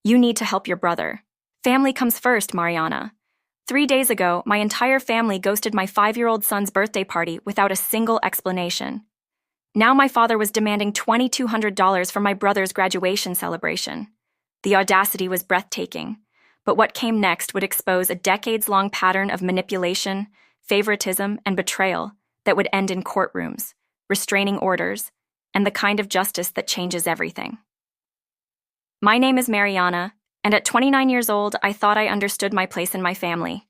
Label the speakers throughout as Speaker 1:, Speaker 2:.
Speaker 1: You need to help your brother. Family comes first, Mariana. 3 days ago, my entire family ghosted my 5-year-old son's birthday party without a single explanation. Now my father was demanding $2,200 for my brother's graduation celebration. The audacity was breathtaking, but what came next would expose a decades-long pattern of manipulation, favoritism, and betrayal that would end in courtrooms, restraining orders, and the kind of justice that changes everything. My name is Mariana, and at 29 years old, I thought I understood my place in my family.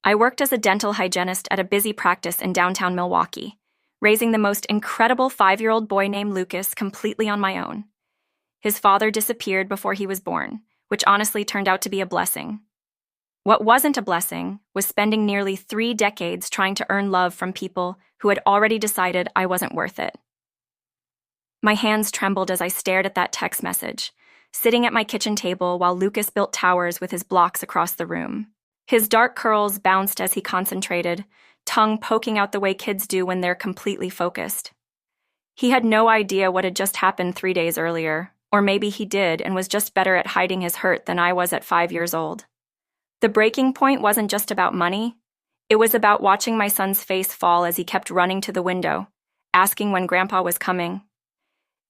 Speaker 1: I worked as a dental hygienist at a busy practice in downtown Milwaukee, raising the most incredible 5-year-old boy named Lucas completely on my own. His father disappeared before he was born, which honestly turned out to be a blessing. What wasn't a blessing was spending nearly 3 decades trying to earn love from people who had already decided I wasn't worth it. My hands trembled as I stared at that text message, sitting at my kitchen table while Lucas built towers with his blocks across the room. His dark curls bounced as he concentrated, tongue poking out the way kids do when they're completely focused. He had no idea what had just happened 3 days earlier, or maybe he did and was just better at hiding his hurt than I was at 5 years old. The breaking point wasn't just about money. It was about watching my son's face fall as he kept running to the window, asking when Grandpa was coming.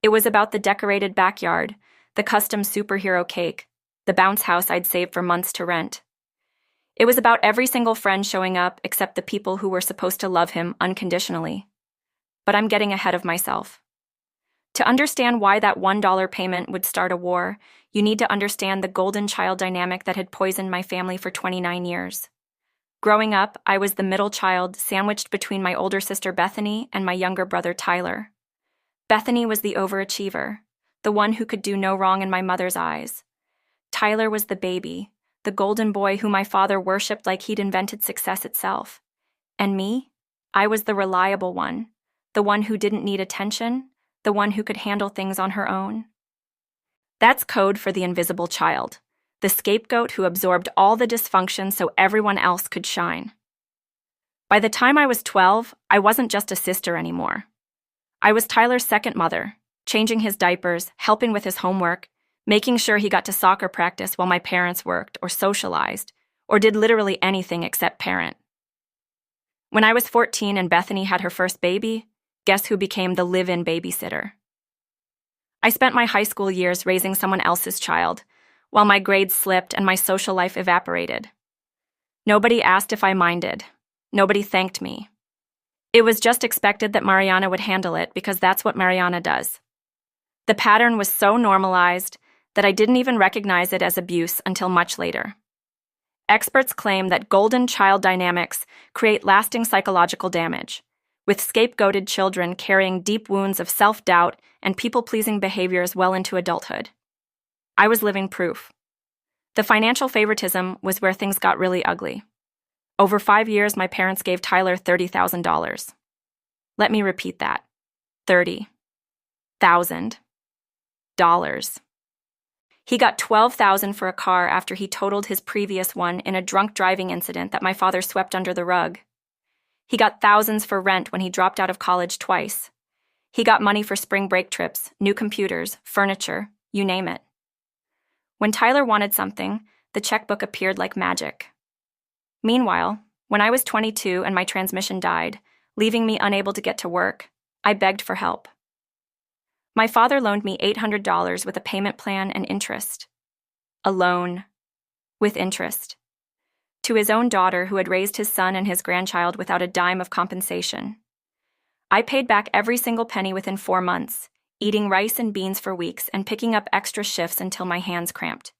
Speaker 1: It was about the decorated backyard, the custom superhero cake, the bounce house I'd saved for months to rent. It was about every single friend showing up except the people who were supposed to love him unconditionally. But I'm getting ahead of myself. To understand why that $1 payment would start a war, you need to understand the golden child dynamic that had poisoned my family for 29 years. Growing up, I was the middle child sandwiched between my older sister Bethany and my younger brother Tyler. Bethany was the overachiever, the one who could do no wrong in my mother's eyes. Tyler was the baby, the golden boy who my father worshipped like he'd invented success itself. And me? I was the reliable one, the one who didn't need attention, the one who could handle things on her own. That's code for the invisible child, the scapegoat who absorbed all the dysfunction so everyone else could shine. By the time I was 12, I wasn't just a sister anymore. I was Tyler's second mother, changing his diapers, helping with his homework, making sure he got to soccer practice while my parents worked or socialized, or did literally anything except parent. When I was 14 and Bethany had her first baby, guess who became the live-in babysitter? I spent my high school years raising someone else's child, while my grades slipped and my social life evaporated. Nobody asked if I minded. Nobody thanked me. It was just expected that Mariana would handle it because that's what Mariana does. The pattern was so normalized that I didn't even recognize it as abuse until much later. Experts claim that golden child dynamics create lasting psychological damage, with scapegoated children carrying deep wounds of self-doubt and people-pleasing behaviors well into adulthood. I was living proof. The financial favoritism was where things got really ugly. Over 5 years, my parents gave Tyler $30,000. Let me repeat that. $30,000. He got $12,000 for a car after he totaled his previous one in a drunk driving incident that my father swept under the rug. He got thousands for rent when he dropped out of college twice. He got money for spring break trips, new computers, furniture, you name it. When Tyler wanted something, the checkbook appeared like magic. Meanwhile, when I was 22 and my transmission died, leaving me unable to get to work, I begged for help. My father loaned me $800 with a payment plan and interest. A loan with interest. To his own daughter who had raised his son and his grandchild without a dime of compensation. I paid back every single penny within 4 months, eating rice and beans for weeks and picking up extra shifts until my hands cramped.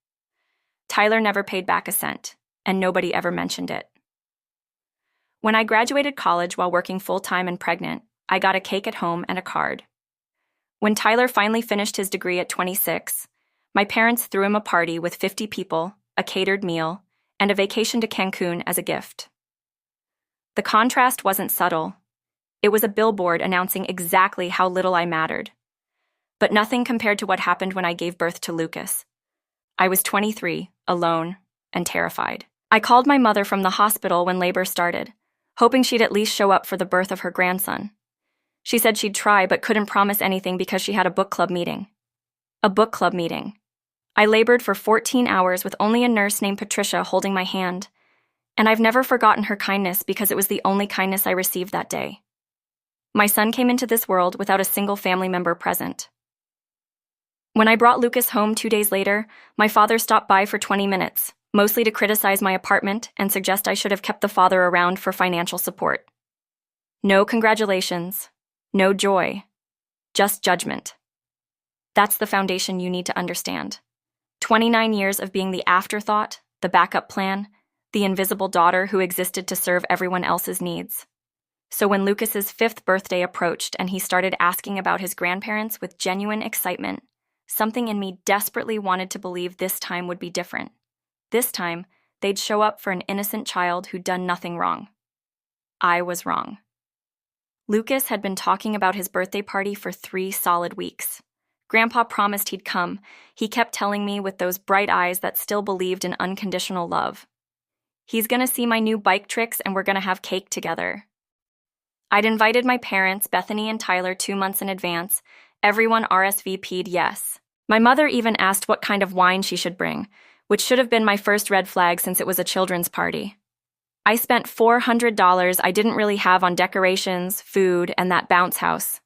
Speaker 1: Tyler never paid back a cent, and nobody ever mentioned it. When I graduated college while working full-time and pregnant, I got a cake at home and a card. When Tyler finally finished his degree at 26, my parents threw him a party with 50 people, a catered meal, and a vacation to Cancun as a gift. The contrast wasn't subtle. It was a billboard announcing exactly how little I mattered. But nothing compared to what happened when I gave birth to Lucas. I was 23, alone, and terrified. I called my mother from the hospital when labor started, hoping she'd at least show up for the birth of her grandson. She said she'd try but couldn't promise anything because she had a book club meeting. A book club meeting. I labored for 14 hours with only a nurse named Patricia holding my hand, and I've never forgotten her kindness because it was the only kindness I received that day. My son came into this world without a single family member present. When I brought Lucas home 2 days later, my father stopped by for 20 minutes, mostly to criticize my apartment and suggest I should have kept the father around for financial support. No congratulations, no joy, just judgment. That's the foundation you need to understand. 29 years of being the afterthought, the backup plan, the invisible daughter who existed to serve everyone else's needs. So when Lucas's 5th birthday approached and he started asking about his grandparents with genuine excitement, something in me desperately wanted to believe this time would be different. This time, they'd show up for an innocent child who'd done nothing wrong. I was wrong. Lucas had been talking about his birthday party for 3 solid weeks. Grandpa promised he'd come. He kept telling me with those bright eyes that still believed in unconditional love. He's gonna see my new bike tricks and we're gonna have cake together. I'd invited my parents, Bethany and Tyler, 2 months in advance. Everyone RSVP'd yes. My mother even asked what kind of wine she should bring, which should have been my first red flag since it was a children's party. I spent $400 I didn't really have on decorations, food, and that bounce house.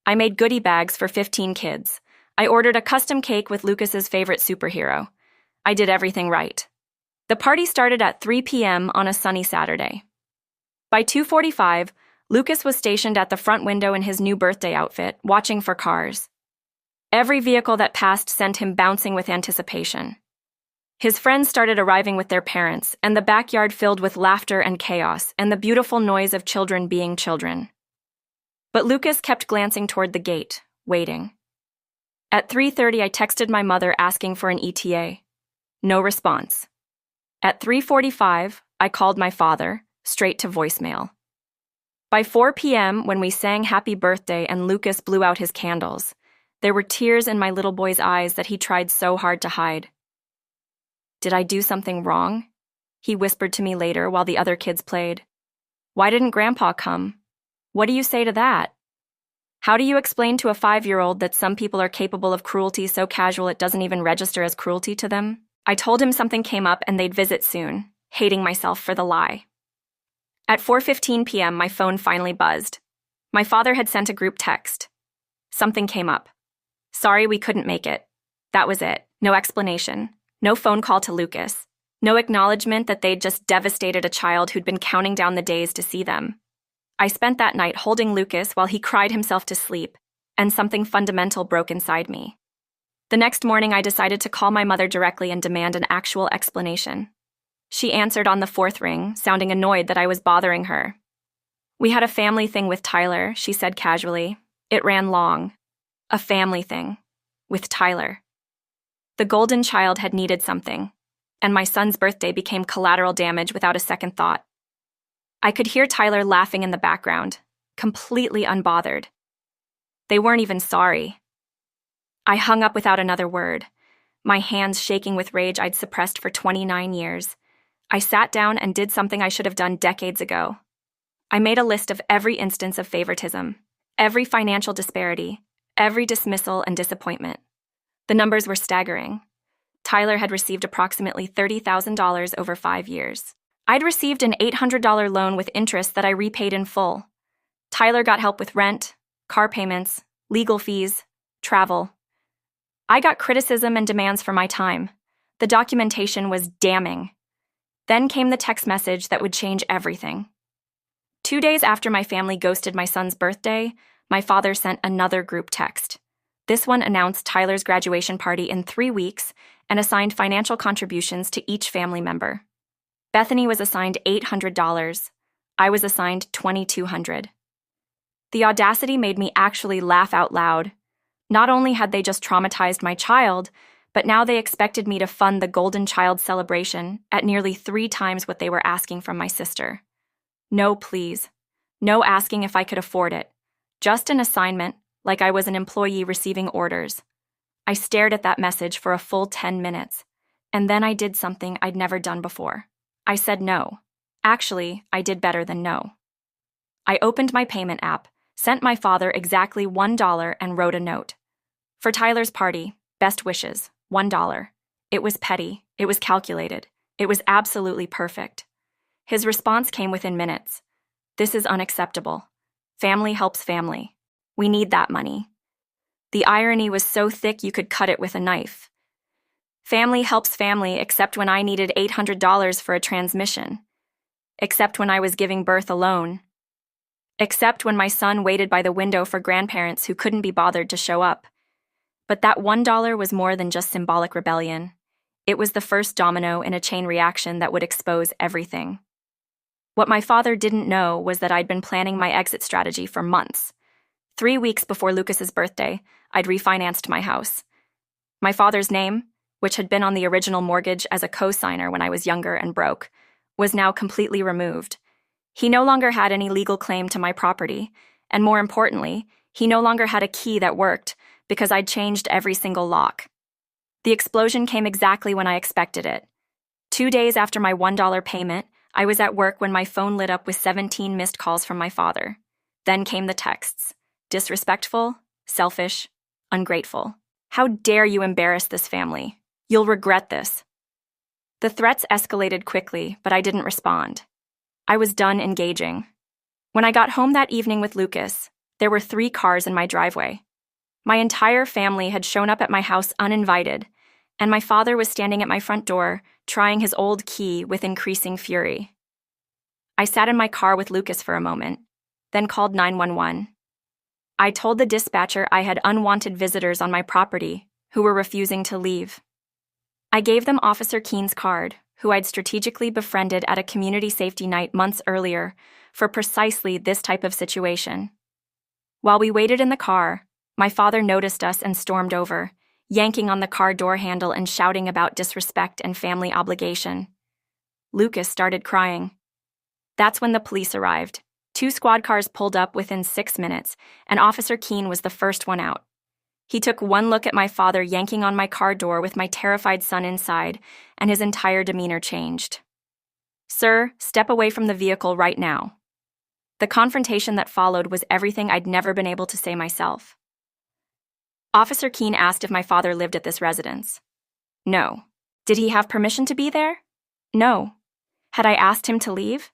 Speaker 1: I made goodie bags for 15 kids. I ordered a custom cake with Lucas's favorite superhero. I did everything right. The party started at 3 p.m. on a sunny Saturday. By 2:45, Lucas was stationed at the front window in his new birthday outfit, watching for cars. Every vehicle that passed sent him bouncing with anticipation. His friends started arriving with their parents, and the backyard filled with laughter and chaos, and the beautiful noise of children being children. But Lucas kept glancing toward the gate, waiting. At 3:30, I texted my mother asking for an ETA. No response. At 3:45, I called my father, straight to voicemail. By 4 p.m., when we sang Happy Birthday and Lucas blew out his candles, there were tears in my little boy's eyes that he tried so hard to hide. Did I do something wrong? He whispered to me later while the other kids played. Why didn't Grandpa come? What do you say to that? How do you explain to a 5-year-old that some people are capable of cruelty so casual it doesn't even register as cruelty to them? I told him something came up and they'd visit soon, hating myself for the lie. At 4:15 p.m., my phone finally buzzed. My father had sent a group text. Something came up. Sorry, we couldn't make it. That was it. No explanation. No phone call to Lucas. No acknowledgement that they'd just devastated a child who'd been counting down the days to see them. I spent that night holding Lucas while he cried himself to sleep, and something fundamental broke inside me. The next morning, I decided to call my mother directly and demand an actual explanation. She answered on the 4th ring, sounding annoyed that I was bothering her. We had a family thing with Tyler, she said casually. It ran long. A family thing. With Tyler. The golden child had needed something, and my son's birthday became collateral damage without a second thought. I could hear Tyler laughing in the background, completely unbothered. They weren't even sorry. I hung up without another word, my hands shaking with rage I'd suppressed for 29 years. I sat down and did something I should have done decades ago. I made a list of every instance of favoritism, every financial disparity, every dismissal and disappointment. The numbers were staggering. Tyler had received approximately $30,000 over 5 years. I'd received an $800 loan with interest that I repaid in full. Tyler got help with rent, car payments, legal fees, travel. I got criticism and demands for my time. The documentation was damning. Then came the text message that would change everything. 2 days after my family ghosted my son's birthday, my father sent another group text. This one announced Tyler's graduation party in 3 weeks and assigned financial contributions to each family member. Bethany was assigned $800. I was assigned $2,200. The audacity made me actually laugh out loud. Not only had they just traumatized my child, but now they expected me to fund the Golden Child celebration at nearly 3 times what they were asking from my sister. No, please. No asking if I could afford it. Just an assignment, like I was an employee receiving orders. I stared at that message for a full 10 minutes, and then I did something I'd never done before. I said no. Actually, I did better than no. I opened my payment app, sent my father exactly $1 and wrote a note. For Tyler's party, best wishes, $1. It was petty. It was calculated. It was absolutely perfect. His response came within minutes. This is unacceptable. Family helps family. We need that money. The irony was so thick you could cut it with a knife. Family helps family except when I needed $800 for a transmission. Except when I was giving birth alone. Except when my son waited by the window for grandparents who couldn't be bothered to show up. But that $1 was more than just symbolic rebellion. It was the first domino in a chain reaction that would expose everything. What my father didn't know was that I'd been planning my exit strategy for months. 3 weeks before Lucas's birthday, I'd refinanced my house. My father's name, which had been on the original mortgage as a co-signer when I was younger and broke, was now completely removed. He no longer had any legal claim to my property, and more importantly, he no longer had a key that worked because I'd changed every single lock. The explosion came exactly when I expected it. 2 days after my $1 payment, I was at work when my phone lit up with 17 missed calls from my father. Then came the texts. Disrespectful, selfish, ungrateful. How dare you embarrass this family? You'll regret this. The threats escalated quickly, but I didn't respond. I was done engaging. When I got home that evening with Lucas, there were 3 cars in my driveway. My entire family had shown up at my house uninvited, and my father was standing at my front door, trying his old key with increasing fury. I sat in my car with Lucas for a moment, then called 911. I told the dispatcher I had unwanted visitors on my property who were refusing to leave. I gave them Officer Keen's card, who I'd strategically befriended at a community safety night months earlier for precisely this type of situation. While we waited in the car, my father noticed us and stormed over, yanking on the car door handle and shouting about disrespect and family obligation. Lucas started crying. That's when the police arrived. 2 squad cars pulled up within 6 minutes, and Officer Keen was the first one out. He took one look at my father yanking on my car door with my terrified son inside, and his entire demeanor changed. "Sir, step away from the vehicle right now." The confrontation that followed was everything I'd never been able to say myself. Officer Keen asked if my father lived at this residence. No. Did he have permission to be there? No. Had I asked him to leave?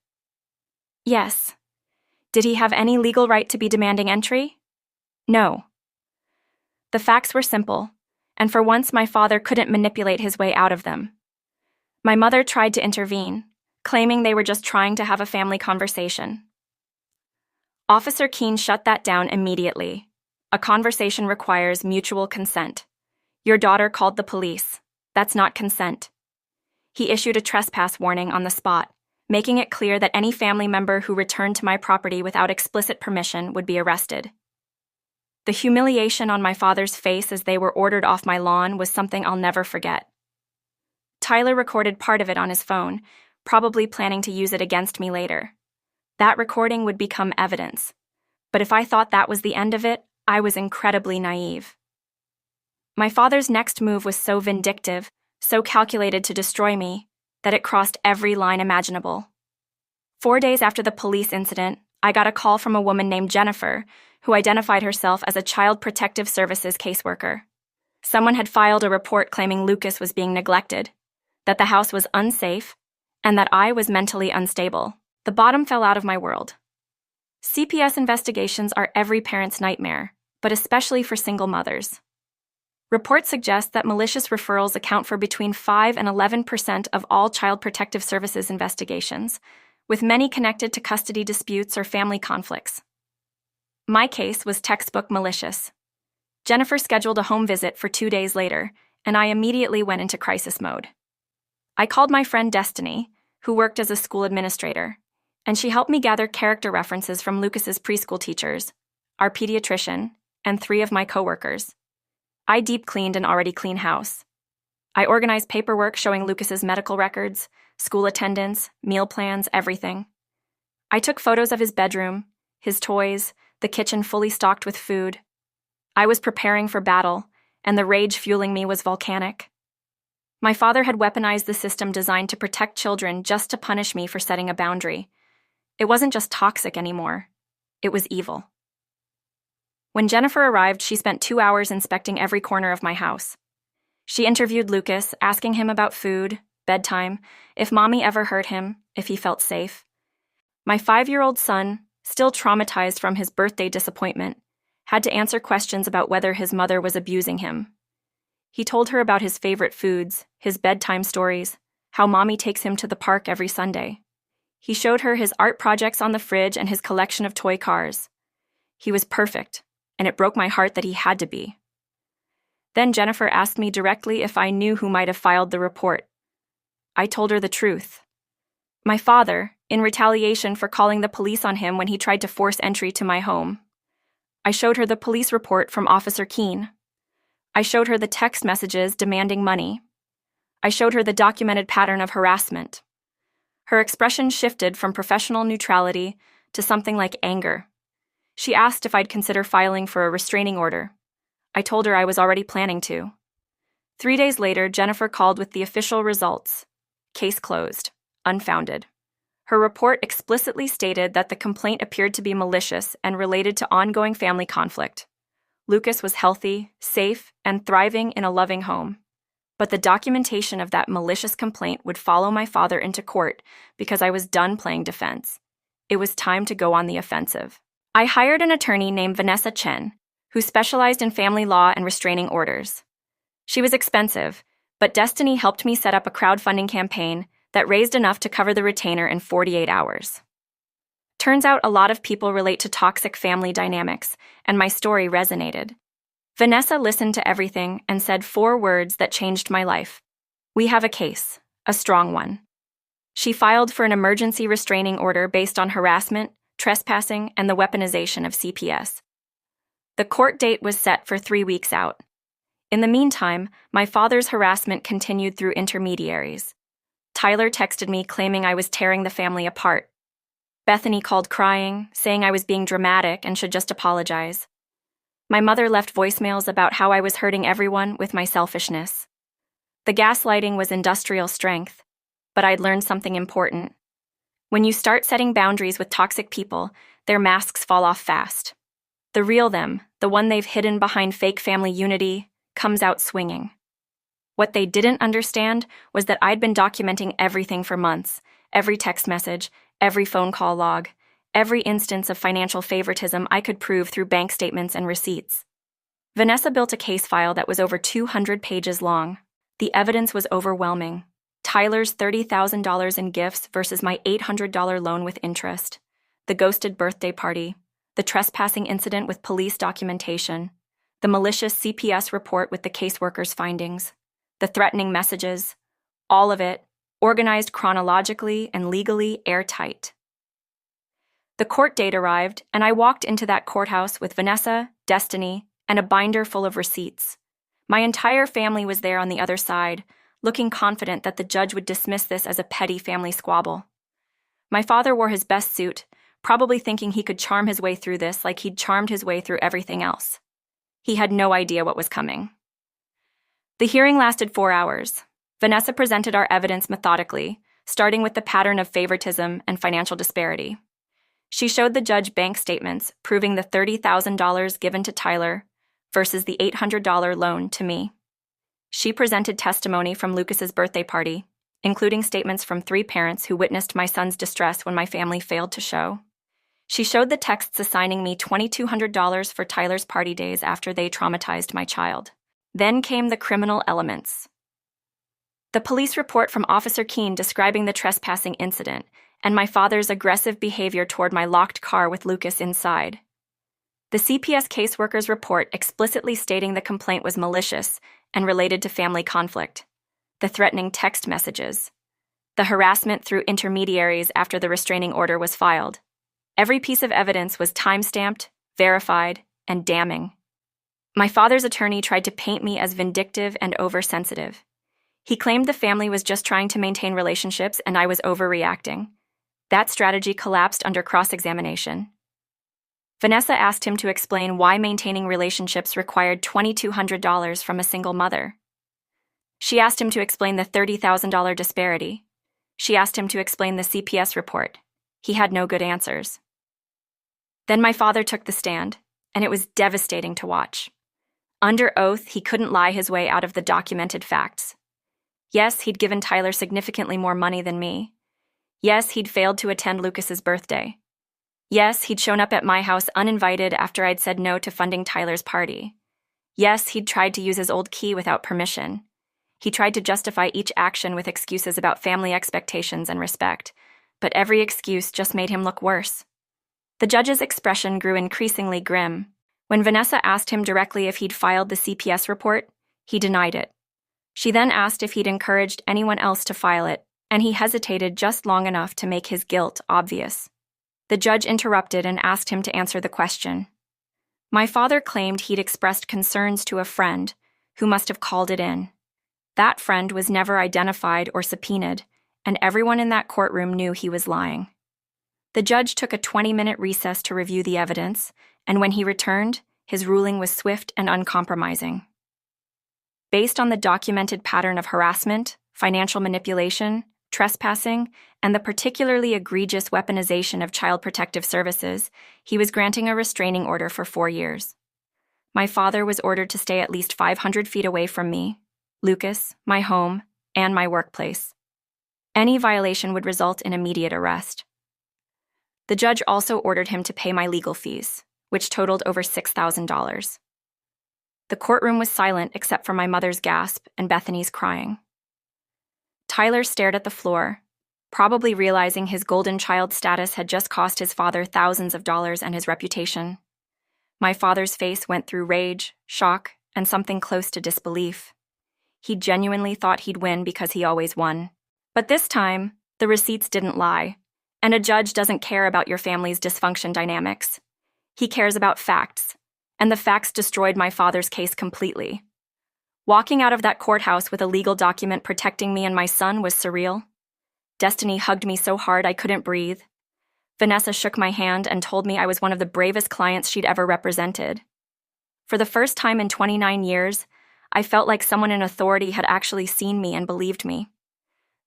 Speaker 1: Yes. Did he have any legal right to be demanding entry? No. The facts were simple, and for once my father couldn't manipulate his way out of them. My mother tried to intervene, claiming they were just trying to have a family conversation. Officer Keen shut that down immediately. A conversation requires mutual consent. Your daughter called the police. That's not consent. He issued a trespass warning on the spot, making it clear that any family member who returned to my property without explicit permission would be arrested. The humiliation on my father's face as they were ordered off my lawn was something I'll never forget. Tyler recorded part of it on his phone, probably planning to use it against me later. That recording would become evidence. But if I thought that was the end of it, I was incredibly naive. My father's next move was so vindictive, so calculated to destroy me, that it crossed every line imaginable. 4 days after the police incident, I got a call from a woman named Jennifer, who identified herself as a Child Protective Services caseworker. Someone had filed a report claiming Lucas was being neglected, that the house was unsafe, and that I was mentally unstable. The bottom fell out of my world. CPS investigations are every parent's nightmare, but especially for single mothers. Reports suggest that malicious referrals account for between 5 and 11% of all Child Protective Services investigations, with many connected to custody disputes or family conflicts. My case was textbook malicious. Jennifer scheduled a home visit for 2 days later, and I immediately went into crisis mode. I called my friend Destiny, who worked as a school administrator, and she helped me gather character references from Lucas's preschool teachers, our pediatrician, and 3 of my coworkers. I deep cleaned an already clean house. I organized paperwork showing Lucas's medical records, school attendance, meal plans, everything. I took photos of his bedroom, his toys, the kitchen fully stocked with food. I was preparing for battle, and the rage fueling me was volcanic. My father had weaponized the system designed to protect children just to punish me for setting a boundary. It wasn't just toxic anymore. It was evil. When Jennifer arrived, she spent 2 hours inspecting every corner of my house. She interviewed Lucas, asking him about food, bedtime, if mommy ever hurt him, if he felt safe. My 5-year-old son, still traumatized from his birthday disappointment, had to answer questions about whether his mother was abusing him. He told her about his favorite foods, his bedtime stories, how mommy takes him to the park every Sunday. He showed her his art projects on the fridge and his collection of toy cars. He was perfect, and it broke my heart that he had to be. Then Jennifer asked me directly if I knew who might have filed the report. I told her the truth. My father, in retaliation for calling the police on him when he tried to force entry to my home. I showed her the police report from Officer Keene. I showed her the text messages demanding money. I showed her the documented pattern of harassment. Her expression shifted from professional neutrality to something like anger. She asked if I'd consider filing for a restraining order. I told her I was already planning to. 3 days later, Jennifer called with the official results. Case closed. Unfounded. Her report explicitly stated that the complaint appeared to be malicious and related to ongoing family conflict. Lucas was healthy, safe, and thriving in a loving home. But the documentation of that malicious complaint would follow my father into court because I was done playing defense. It was time to go on the offensive. I hired an attorney named Vanessa Chen, who specialized in family law and restraining orders. She was expensive, but Destiny helped me set up a crowdfunding campaign that raised enough to cover the retainer in 48 hours. Turns out a lot of people relate to toxic family dynamics, and my story resonated. Vanessa listened to everything and said 4 words that changed my life. We have a case, a strong one. She filed for an emergency restraining order based on harassment, trespassing, and the weaponization of CPS. The court date was set for 3 weeks out. In the meantime, my father's harassment continued through intermediaries. Tyler texted me claiming I was tearing the family apart. Bethany called crying, saying I was being dramatic and should just apologize. My mother left voicemails about how I was hurting everyone with my selfishness. The gaslighting was industrial strength, but I'd learned something important. When you start setting boundaries with toxic people, their masks fall off fast. The real them, the one they've hidden behind fake family unity, comes out swinging. What they didn't understand was that I'd been documenting everything for months, every text message, every phone call log, every instance of financial favoritism I could prove through bank statements and receipts. Vanessa built a case file that was over 200 pages long. The evidence was overwhelming. Tyler's $30,000 in gifts versus my $800 loan with interest, the ghosted birthday party, the trespassing incident with police documentation, the malicious CPS report with the caseworker's findings, the threatening messages, all of it, organized chronologically and legally airtight. The court date arrived, and I walked into that courthouse with Vanessa, Destiny, and a binder full of receipts. My entire family was there on the other side, looking confident that the judge would dismiss this as a petty family squabble. My father wore his best suit, probably thinking he could charm his way through this like he'd charmed his way through everything else. He had no idea what was coming. The hearing lasted 4 hours. Vanessa presented our evidence methodically, starting with the pattern of favoritism and financial disparity. She showed the judge bank statements proving the $30,000 given to Tyler versus the $800 loan to me. She presented testimony from Lucas's birthday party, including statements from 3 parents who witnessed my son's distress when my family failed to show. She showed the texts assigning me $2,200 for Tyler's party days after they traumatized my child. Then came the criminal elements. The police report from Officer Keene describing the trespassing incident and my father's aggressive behavior toward my locked car with Lucas inside. The CPS caseworker's report explicitly stating the complaint was malicious and related to family conflict. The threatening text messages. The harassment through intermediaries after the restraining order was filed. Every piece of evidence was time-stamped, verified, and damning. My father's attorney tried to paint me as vindictive and oversensitive. He claimed the family was just trying to maintain relationships and I was overreacting. That strategy collapsed under cross-examination. Vanessa asked him to explain why maintaining relationships required $2,200 from a single mother. She asked him to explain the $30,000 disparity. She asked him to explain the CPS report. He had no good answers. Then my father took the stand, and it was devastating to watch. Under oath, he couldn't lie his way out of the documented facts. Yes, he'd given Tyler significantly more money than me. Yes, he'd failed to attend Lucas's birthday. Yes, he'd shown up at my house uninvited after I'd said no to funding Tyler's party. Yes, he'd tried to use his old key without permission. He tried to justify each action with excuses about family expectations and respect, but every excuse just made him look worse. The judge's expression grew increasingly grim. When Vanessa asked him directly if he'd filed the CPS report, he denied it. She then asked if he'd encouraged anyone else to file it, and he hesitated just long enough to make his guilt obvious. The judge interrupted and asked him to answer the question. My father claimed he'd expressed concerns to a friend, who must have called it in. That friend was never identified or subpoenaed, and everyone in that courtroom knew he was lying. The judge took a 20-minute recess to review the evidence, and when he returned, his ruling was swift and uncompromising. Based on the documented pattern of harassment, financial manipulation, trespassing, and the particularly egregious weaponization of Child Protective Services, he was granting a restraining order for 4 years. My father was ordered to stay at least 500 feet away from me, Lucas, my home, and my workplace. Any violation would result in immediate arrest. The judge also ordered him to pay my legal fees, which totaled over $6,000. The courtroom was silent except for my mother's gasp and Bethany's crying. Tyler stared at the floor, probably realizing his golden child status had just cost his father thousands of dollars and his reputation. My father's face went through rage, shock, and something close to disbelief. He genuinely thought he'd win because he always won. But this time, the receipts didn't lie, and a judge doesn't care about your family's dysfunction dynamics. He cares about facts, and the facts destroyed my father's case completely. Walking out of that courthouse with a legal document protecting me and my son was surreal. Destiny hugged me so hard I couldn't breathe. Vanessa shook my hand and told me I was one of the bravest clients she'd ever represented. For the first time in 29 years, I felt like someone in authority had actually seen me and believed me.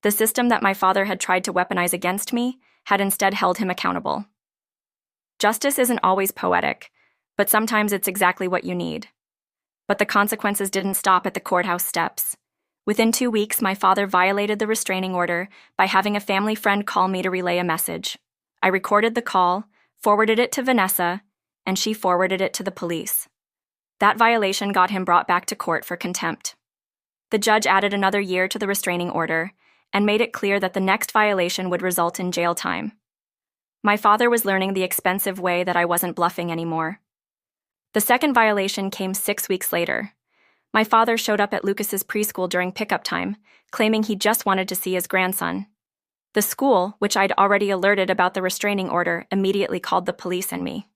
Speaker 1: The system that my father had tried to weaponize against me had instead held him accountable. Justice isn't always poetic, but sometimes it's exactly what you need. But the consequences didn't stop at the courthouse steps. Within 2 weeks, my father violated the restraining order by having a family friend call me to relay a message. I recorded the call, forwarded it to Vanessa, and she forwarded it to the police. That violation got him brought back to court for contempt. The judge added another year to the restraining order and made it clear that the next violation would result in jail time. My father was learning the expensive way that I wasn't bluffing anymore. The second violation came 6 weeks later. My father showed up at Lucas's preschool during pickup time, claiming he just wanted to see his grandson. The school, which I'd already alerted about the restraining order, immediately called the police and me.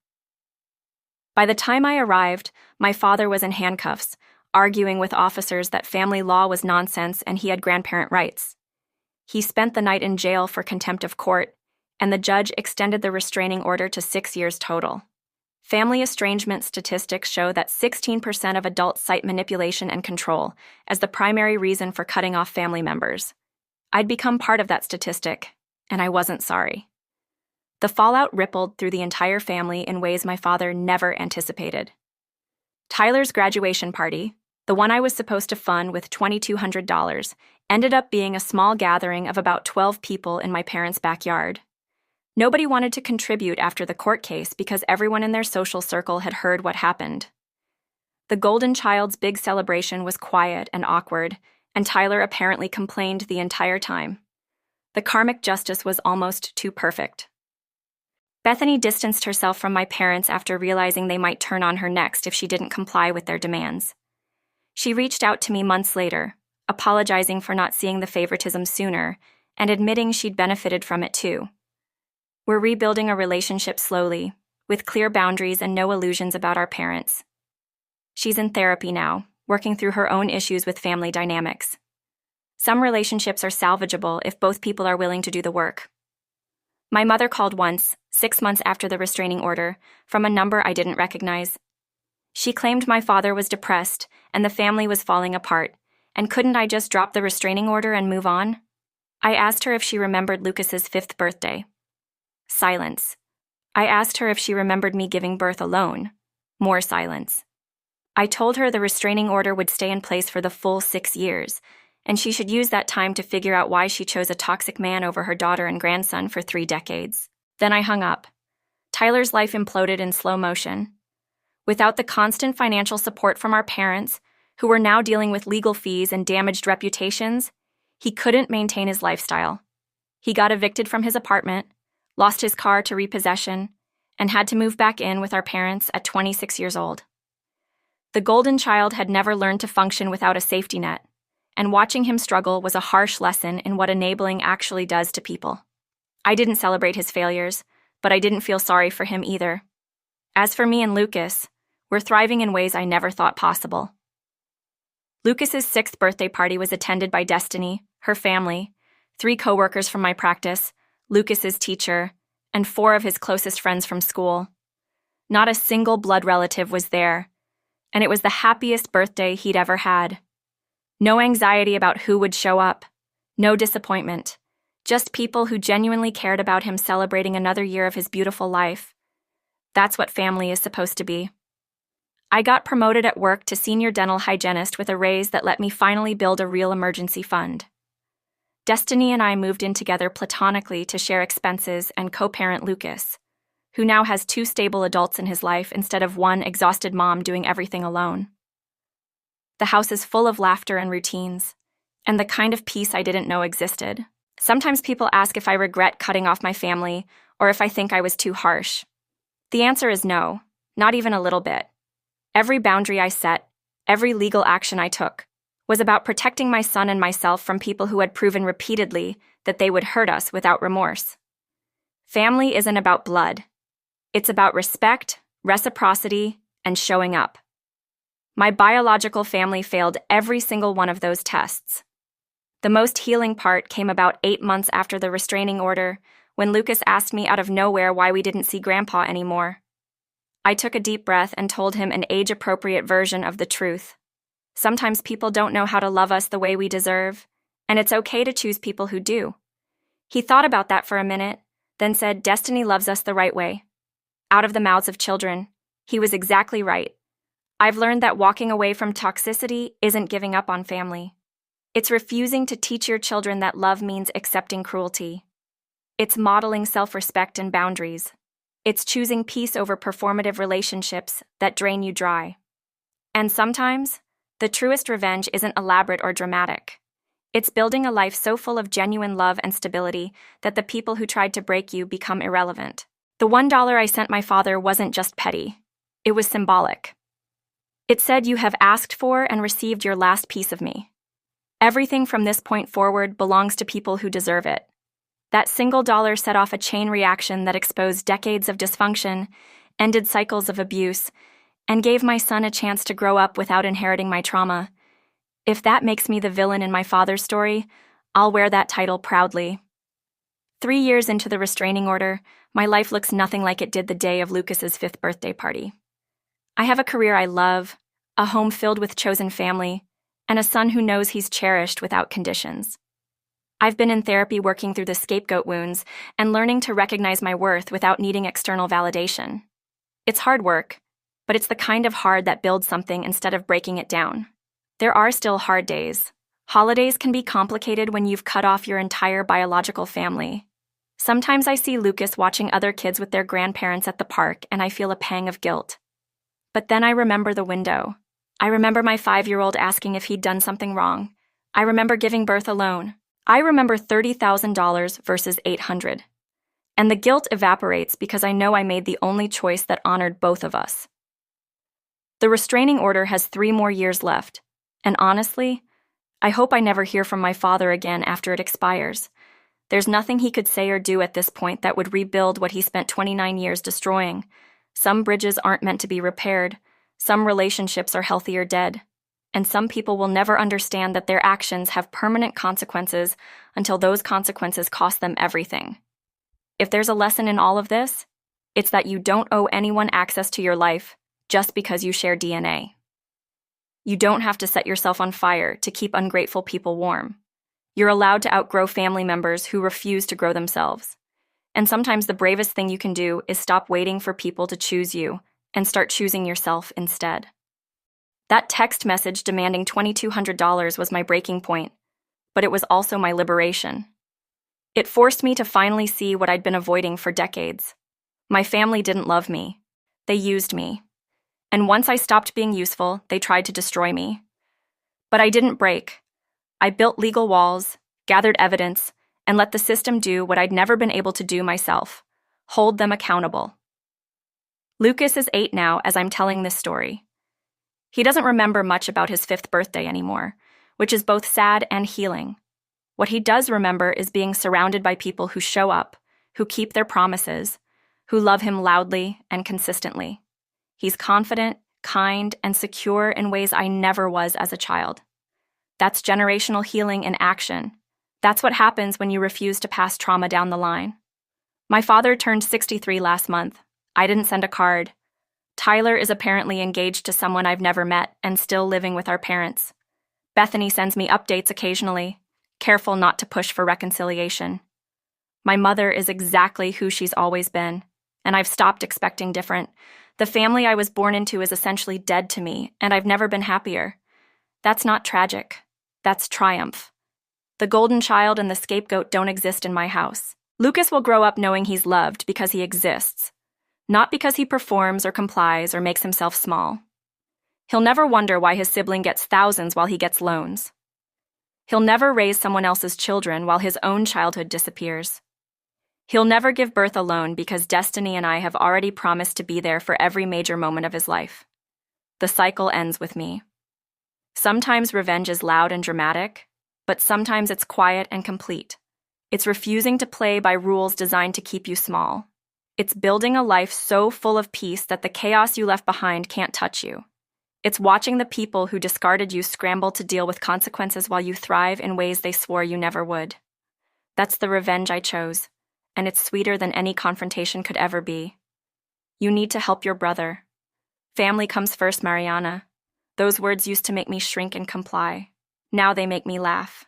Speaker 1: By the time I arrived, my father was in handcuffs, arguing with officers that family law was nonsense and he had grandparent rights. He spent the night in jail for contempt of court, and the judge extended the restraining order to 6 years total. Family estrangement statistics show that 16% of adults cite manipulation and control as the primary reason for cutting off family members. I'd become part of that statistic, and I wasn't sorry. The fallout rippled through the entire family in ways my father never anticipated. Tyler's graduation party, the one I was supposed to fund with $2,200, ended up being a small gathering of about 12 people in my parents' backyard. Nobody wanted to contribute after the court case because everyone in their social circle had heard what happened. The golden child's big celebration was quiet and awkward, and Tyler apparently complained the entire time. The karmic justice was almost too perfect. Bethany distanced herself from my parents after realizing they might turn on her next if she didn't comply with their demands. She reached out to me months later, apologizing for not seeing the favoritism sooner and admitting she'd benefited from it too. We're rebuilding a relationship slowly, with clear boundaries and no illusions about our parents. She's in therapy now, working through her own issues with family dynamics. Some relationships are salvageable if both people are willing to do the work. My mother called once, 6 months after the restraining order, from a number I didn't recognize. She claimed my father was depressed and the family was falling apart, and couldn't I just drop the restraining order and move on? I asked her if she remembered Lucas's 5th birthday. Silence. I asked her if she remembered me giving birth alone. More silence. I told her the restraining order would stay in place for the full 6 years, and she should use that time to figure out why she chose a toxic man over her daughter and grandson for 3 decades. Then I hung up. Tyler's life imploded in slow motion. Without the constant financial support from our parents, who were now dealing with legal fees and damaged reputations, he couldn't maintain his lifestyle. He got evicted from his apartment, lost his car to repossession, and had to move back in with our parents at 26 years old. The golden child had never learned to function without a safety net, and watching him struggle was a harsh lesson in what enabling actually does to people. I didn't celebrate his failures, but I didn't feel sorry for him either. As for me and Lucas, we're thriving in ways I never thought possible. Lucas's 6th birthday party was attended by Destiny, her family, 3 coworkers from my practice, Lucas's teacher, and 4 of his closest friends from school. Not a single blood relative was there, and it was the happiest birthday he'd ever had. No anxiety about who would show up, no disappointment, just people who genuinely cared about him celebrating another year of his beautiful life. That's what family is supposed to be. I got promoted at work to senior dental hygienist with a raise that let me finally build a real emergency fund. Destiny and I moved in together platonically to share expenses and co-parent Lucas, who now has 2 stable adults in his life instead of one exhausted mom doing everything alone. The house is full of laughter and routines, and the kind of peace I didn't know existed. Sometimes people ask if I regret cutting off my family or if I think I was too harsh. The answer is no, not even a little bit. Every boundary I set, every legal action I took, was about protecting my son and myself from people who had proven repeatedly that they would hurt us without remorse. Family isn't about blood. It's about respect, reciprocity, and showing up. My biological family failed every single one of those tests. The most healing part came about 8 months after the restraining order, when Lucas asked me out of nowhere why we didn't see Grandpa anymore. I took a deep breath and told him an age-appropriate version of the truth. Sometimes people don't know how to love us the way we deserve, and it's okay to choose people who do. He thought about that for a minute, then said, "Destiny loves us the right way." Out of the mouths of children, he was exactly right. I've learned that walking away from toxicity isn't giving up on family. It's refusing to teach your children that love means accepting cruelty. It's modeling self-respect and boundaries. It's choosing peace over performative relationships that drain you dry. And sometimes, the truest revenge isn't elaborate or dramatic. It's building a life so full of genuine love and stability that the people who tried to break you become irrelevant. The $1 I sent my father wasn't just petty. It was symbolic. It said, "You have asked for and received your last piece of me. Everything from this point forward belongs to people who deserve it." That single dollar set off a chain reaction that exposed decades of dysfunction, ended cycles of abuse, and gave my son a chance to grow up without inheriting my trauma. If that makes me the villain in my father's story, I'll wear that title proudly. 3 years into the restraining order, my life looks nothing like it did the day of Lucas's 5th birthday party. I have a career I love, a home filled with chosen family, and a son who knows he's cherished without conditions. I've been in therapy working through the scapegoat wounds and learning to recognize my worth without needing external validation. It's hard work, but it's the kind of hard that builds something instead of breaking it down. There are still hard days. Holidays can be complicated when you've cut off your entire biological family. Sometimes I see Lucas watching other kids with their grandparents at the park and I feel a pang of guilt. But then I remember the window. I remember my 5-year-old asking if he'd done something wrong. I remember giving birth alone. I remember $30,000 versus $800. And the guilt evaporates because I know I made the only choice that honored both of us. The restraining order has 3 more years left, and honestly, I hope I never hear from my father again after it expires. There's nothing he could say or do at this point that would rebuild what he spent 29 years destroying. Some bridges aren't meant to be repaired, some relationships are healthy or dead, and some people will never understand that their actions have permanent consequences until those consequences cost them everything. If there's a lesson in all of this, it's that you don't owe anyone access to your life just because you share DNA. You don't have to set yourself on fire to keep ungrateful people warm. You're allowed to outgrow family members who refuse to grow themselves. And sometimes the bravest thing you can do is stop waiting for people to choose you and start choosing yourself instead. That text message demanding $2,200 was my breaking point, but it was also my liberation. It forced me to finally see what I'd been avoiding for decades. My family didn't love me. They used me. And once I stopped being useful, they tried to destroy me. But I didn't break. I built legal walls, gathered evidence, and let the system do what I'd never been able to do myself: hold them accountable. Lucas is 8 now as I'm telling this story. He doesn't remember much about his 5th birthday anymore, which is both sad and healing. What he does remember is being surrounded by people who show up, who keep their promises, who love him loudly and consistently. He's confident, kind, and secure in ways I never was as a child. That's generational healing in action. That's what happens when you refuse to pass trauma down the line. My father turned 63 last month. I didn't send a card. Tyler is apparently engaged to someone I've never met and still living with our parents. Bethany sends me updates occasionally, careful not to push for reconciliation. My mother is exactly who she's always been, and I've stopped expecting different. The family I was born into is essentially dead to me, and I've never been happier. That's not tragic. That's triumph. The golden child and the scapegoat don't exist in my house. Lucas will grow up knowing he's loved because he exists, not because he performs or complies or makes himself small. He'll never wonder why his sibling gets thousands while he gets loans. He'll never raise someone else's children while his own childhood disappears. He'll never give birth alone because Destiny and I have already promised to be there for every major moment of his life. The cycle ends with me. Sometimes revenge is loud and dramatic, but sometimes it's quiet and complete. It's refusing to play by rules designed to keep you small. It's building a life so full of peace that the chaos you left behind can't touch you. It's watching the people who discarded you scramble to deal with consequences while you thrive in ways they swore you never would. That's the revenge I chose, and it's sweeter than any confrontation could ever be. You need to help your brother. Family comes first, Mariana. Those words used to make me shrink and comply. Now they make me laugh.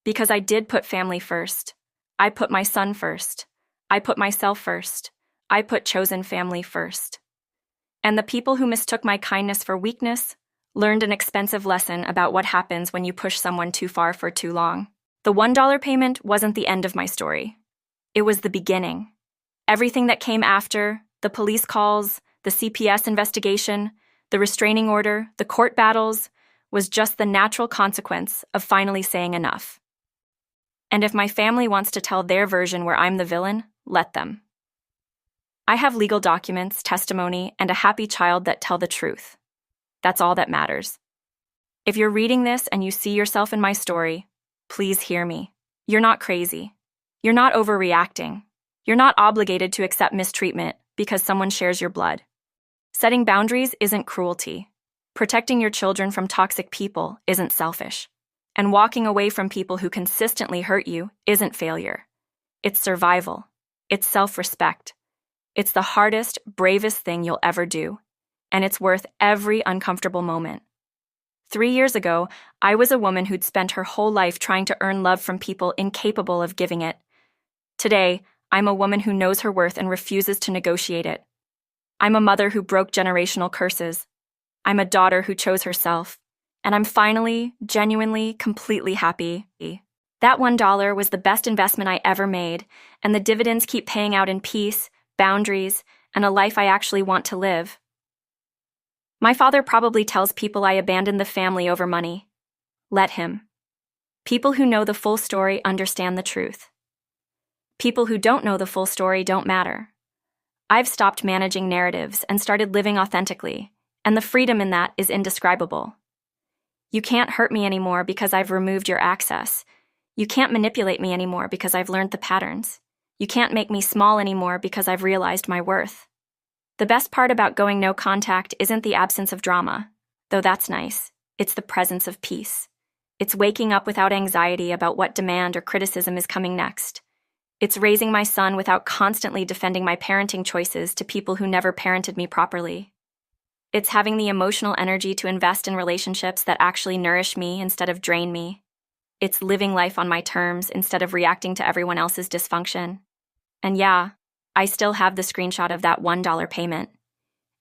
Speaker 1: Because I did put family first. I put my son first. I put myself first. I put chosen family first. And the people who mistook my kindness for weakness learned an expensive lesson about what happens when you push someone too far for too long. The $1 payment wasn't the end of my story. It was the beginning. Everything that came after, the police calls, the CPS investigation, the restraining order, the court battles, was just the natural consequence of finally saying enough. And if my family wants to tell their version where I'm the villain, let them. I have legal documents, testimony, and a happy child that tell the truth. That's all that matters. If you're reading this and you see yourself in my story, please hear me. You're not crazy. You're not overreacting. You're not obligated to accept mistreatment because someone shares your blood. Setting boundaries isn't cruelty. Protecting your children from toxic people isn't selfish. And walking away from people who consistently hurt you isn't failure. It's survival. It's self-respect. It's the hardest, bravest thing you'll ever do, and it's worth every uncomfortable moment. 3 years ago, I was a woman who'd spent her whole life trying to earn love from people incapable of giving it. Today, I'm a woman who knows her worth and refuses to negotiate it. I'm a mother who broke generational curses. I'm a daughter who chose herself. And I'm finally, genuinely, completely happy. That $1 was the best investment I ever made, and the dividends keep paying out in peace, boundaries, and a life I actually want to live. My father probably tells people I abandoned the family over money. Let him. People who know the full story understand the truth. People who don't know the full story don't matter. I've stopped managing narratives and started living authentically, and the freedom in that is indescribable. You can't hurt me anymore because I've removed your access. You can't manipulate me anymore because I've learned the patterns. You can't make me small anymore because I've realized my worth. The best part about going no contact isn't the absence of drama, though that's nice. It's the presence of peace. It's waking up without anxiety about what demand or criticism is coming next. It's raising my son without constantly defending my parenting choices to people who never parented me properly. It's having the emotional energy to invest in relationships that actually nourish me instead of drain me. It's living life on my terms instead of reacting to everyone else's dysfunction. And yeah, I still have the screenshot of that $1 payment.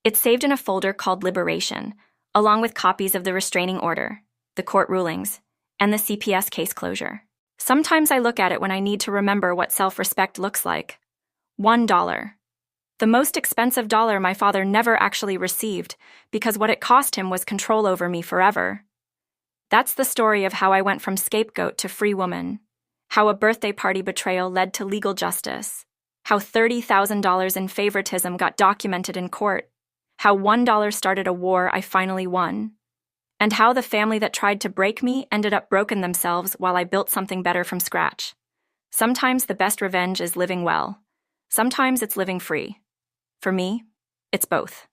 Speaker 1: It's saved in a folder called Liberation, along with copies of the restraining order, the court rulings, and the CPS case closure. Sometimes I look at it when I need to remember what self-respect looks like. $1. The most expensive dollar my father never actually received, because what it cost him was control over me forever. That's the story of how I went from scapegoat to free woman, how a birthday party betrayal led to legal justice, how $30,000 in favoritism got documented in court, how $1 started a war I finally won, and how the family that tried to break me ended up broken themselves while I built something better from scratch. Sometimes the best revenge is living well. Sometimes it's living free. For me, it's both.